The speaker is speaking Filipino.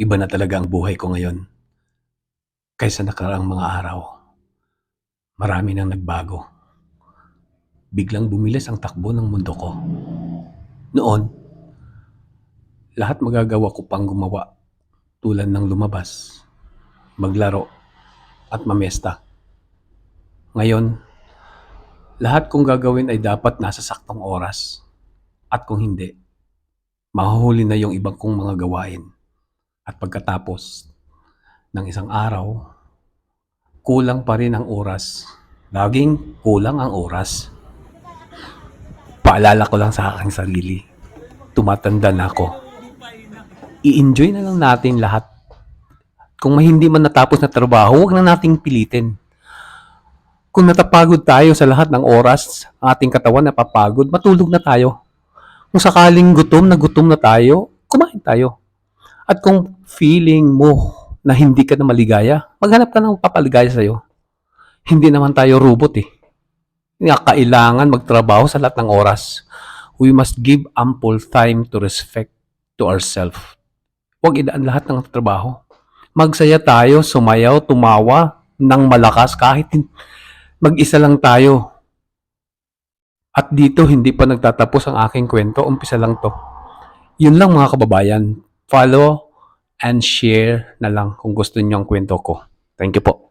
Iba na talaga ang buhay ko ngayon kaysa nakaraang mga araw. Marami nang nagbago. Biglang bumilis ang takbo ng mundo ko. Noon, lahat magagawa ko pang gumawa tulad ng lumabas, maglaro, at mamesta. Ngayon, lahat kong gagawin ay dapat nasa saktong oras. At kung hindi, mahuhuli na yung ibang kong mga gawain. At pagkatapos ng isang araw, kulang pa rin ang oras. Laging kulang ang oras. Paalala ko lang sa aking sarili, tumatanda na ako. I-enjoy na lang natin lahat. Kung may hindi man natapos na trabaho, huwag na nating pilitin. Kung natapagod tayo sa lahat ng oras, ang ating katawan napapagod, matulog na tayo. Kung sakaling gutom na tayo, kumain tayo. At kung feeling mo na hindi ka na maligaya, maghanap ka ng papaligaya sa'yo. Hindi naman tayo robot eh. Kailangan magtrabaho sa lahat ng oras. We must give ample time to respect to ourselves. Huwag idaan lahat ng trabaho. Magsaya tayo, sumayaw, tumawa ng malakas kahit mag-isa lang tayo. At dito hindi pa nagtatapos ang aking kwento, umpisa lang to. Yun lang mga kababayan. Follow and share na lang kung gusto niyo ang kwento ko. Thank you po.